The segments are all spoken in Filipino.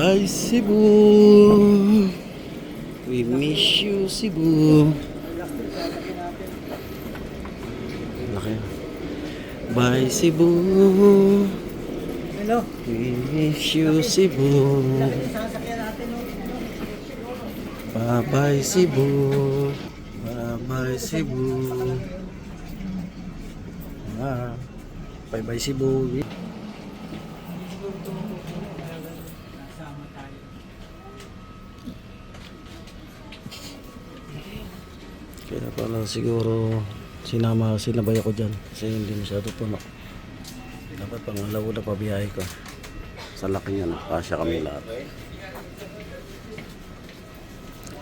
Bye Cebu. We miss you Cebu. Laki. Bye Cebu. Hello. We miss you Cebu. Bye bye Cebu. Bye bye Cebu. Bye bye Cebu. Kaya pala siguro sinabay ako dyan kasi hindi masyado puno. Dapat pangalawa na pabiyahe ko. Sa laki yan, kasya kami lahat.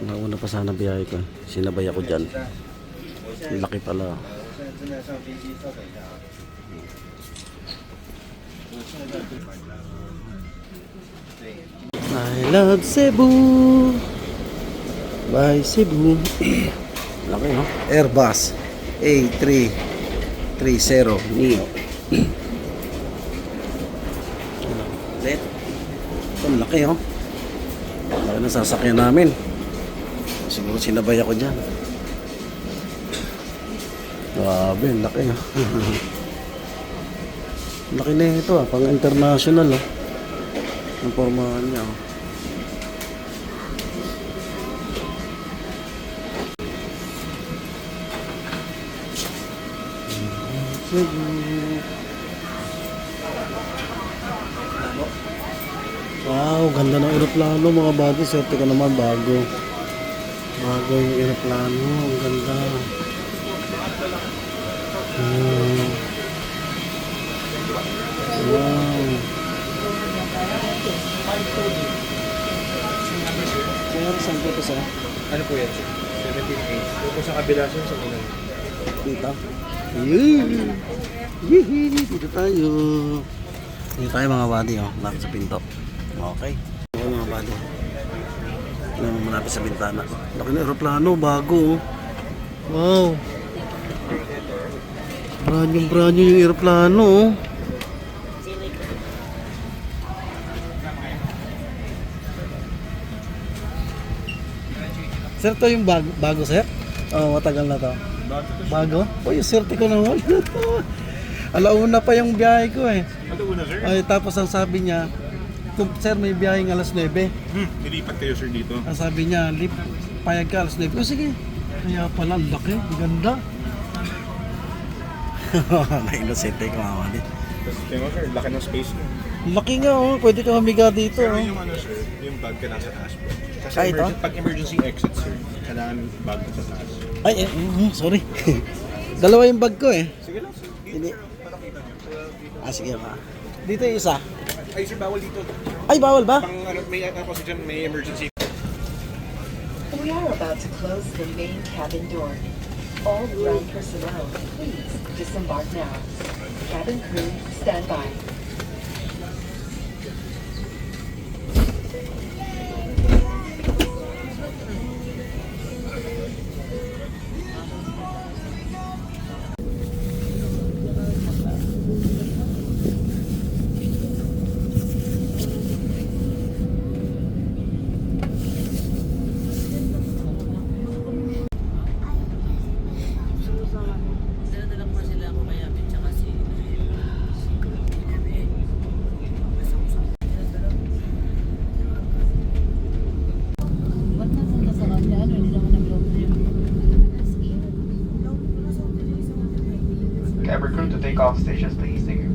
Nauna pa sana biyahe ko. Sinabay ako dyan. Laki pala. I love Cebu. Bye Cebu. Laki no? Airbus A330 Neo. Let. Ito laki oh. Laki na sasakyan namin. Siguro sinabay ako dyan. Grabe, laki oh. Laki na ito ah, pang international oh. Ang pormahan niya oh. Wow, ganda ng eroplano mga buddy. Swerte ko naman bago yung eroplano. Ang ganda. Wow. Sir, saan po ito sa? Ano po yan? 17.8. Doon po sa kabila siya sa unang. Dito. Dito tayo. Dito tayo mga buddy oh. Lapit sa pinto. Okay. Okay mga buddy. Tingnan mo malapit sa bintana. Laki na aeroplano. Bago oh. Wow. Branyo yung aeroplano oh. Sir, to yung bago sir? Oo, matagal na to. Bago? O, yung swerte ko naman. Alauna pa yung biyahe ko eh. Alauna sir? Ay, tapos ang sabi niya, sir may biyaheng alas 9. Nilipat kayo sir dito. Ang sabi niya, payag ka alas 9. O sige. Kaya pala, laki, ganda. Na-inosente ko mga mali. Tapos tingnan mo sir, laki ng space nyo. Laki nga oh, pwede ka humiga dito. Pero Oh. yung ano sir, yung bag ka nasa taas po. Kasi Ah, ito? pag emergency exit sir, kailangan bag ko sa taas. Ay, sorry. Dalawa yung bag ko eh. Sige lang sir, dito Hindi. sir, para kita nyo. Sige ma. Dito yung isa. Ay sir, bawal dito. Ay, bawal ba? Pang ano, may kasi dyan, may emergency. We are about to close the main cabin door. All ground personnel, please disembark now. Cabin crew, stand by. Cabin crew to take off stations, please. Thank you.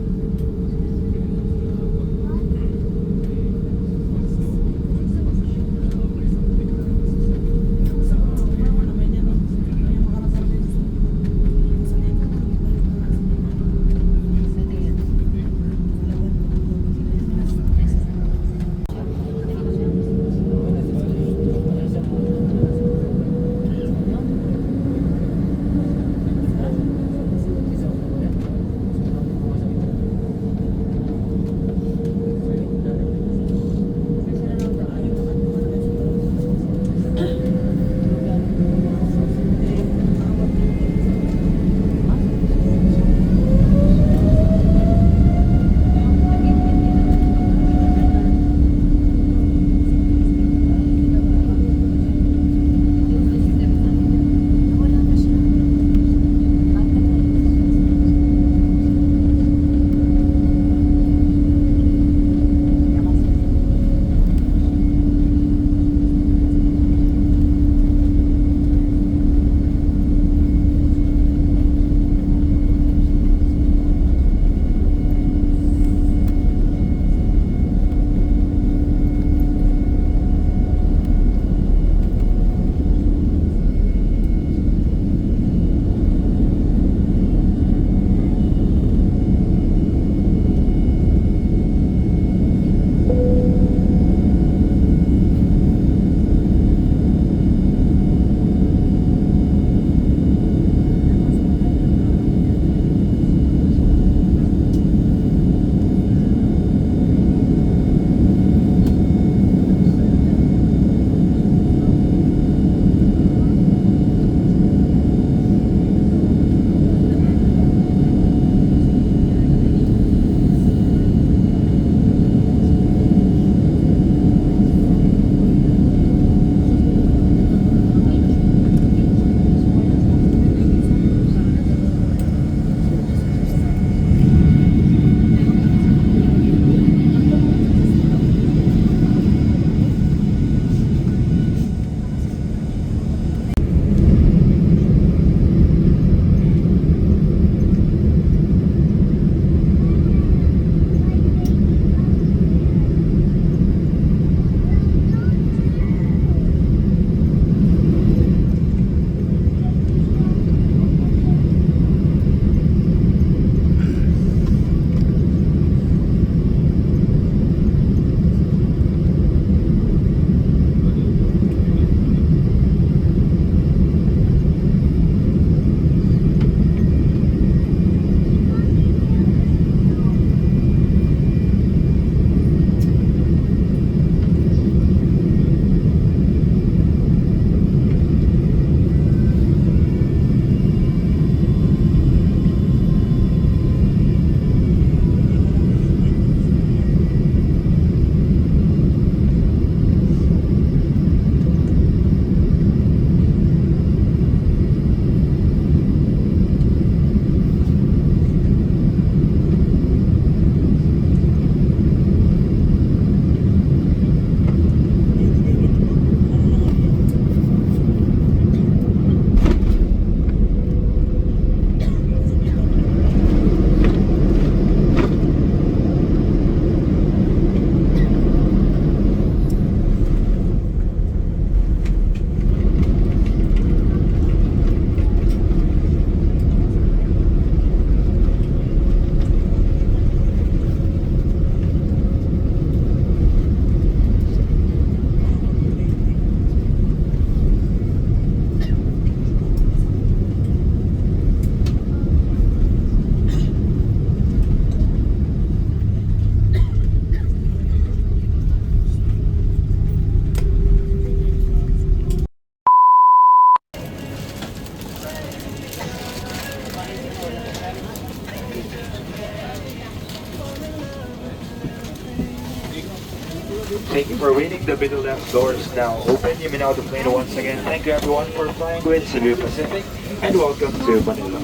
Thank you for waiting. The middle left door is now open. You may now plane once again. Thank you everyone for flying with Cebu Pacific and welcome to Manila.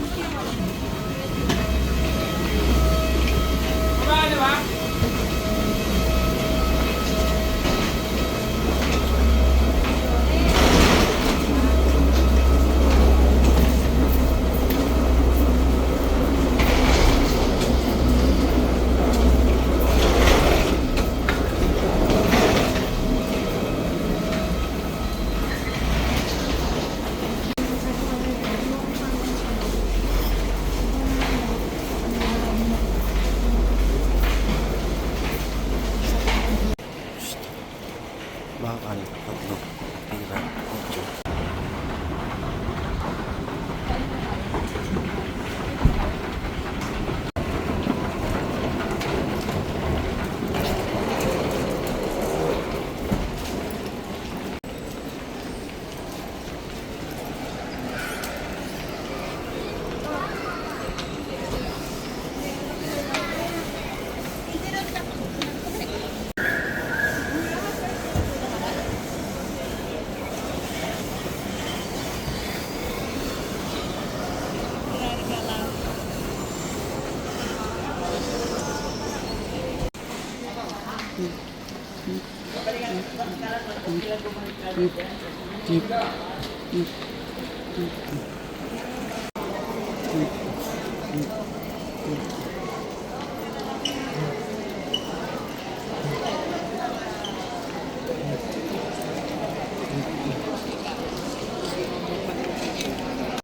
Bakal, tatlo, pira, 8.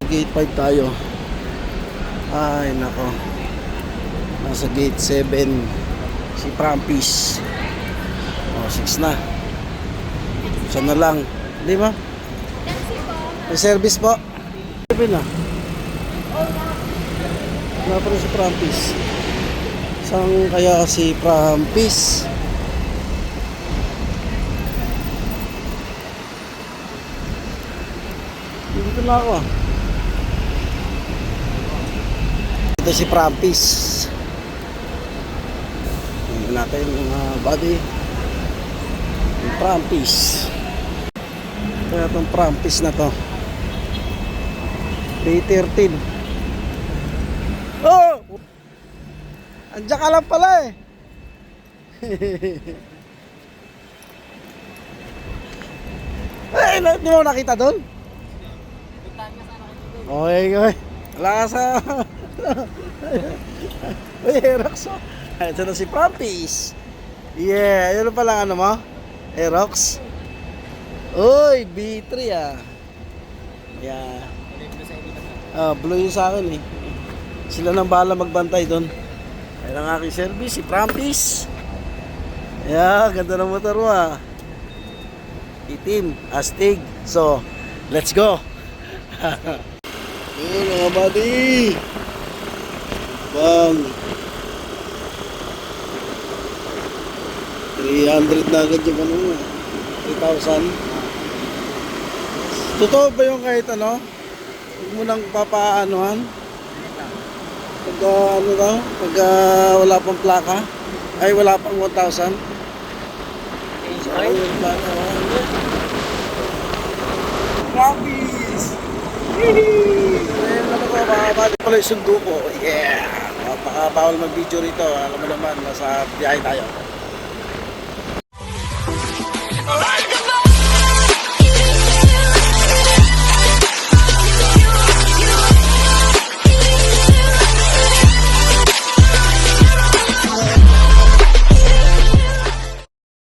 Gate 5 tayo. Ay nako, nasa gate 7 si Prampis. 6 na, siya na lang, di ba? May service po. 7 na. Wala pa rin si Prampis. Saan kaya si Prampis? Dito na ako. Ito si Prampis. Tingnan natin mga body. Yung Prampis. Kaya itong Prampis na to. Day 13. Oh! Andiyan ka lang pala eh. Eh, di mo nakita doon? Okay, okay. Wala ka sa... Uy, Aerox. Ito na si Prampis. Yeah, yun pa lang ano mo? Aerox. Uy, B3 ah. Yeah. Blue yun sa akin eh. Sila nang bahala magbantay doon. Ayun ang aking service, si Prampis. Yeah, ganda ng motor mo ah. Itim, astig. So, let's go. Yun mga buddy. Bang. 300 na agad yung ano mo. 3,000. Totoo ba yung kahit ano? Huwag mo nang papaanuhan? Pagka ano daw? Pagka wala pang plaka? Ay wala pang 1,000? So, yung plaka. Prampis! Ayun naman ko, makabali pala yung sundo ko. Yeah! Baka bawal mag-video rito. Alam mo naman, nasa biyahe tayo.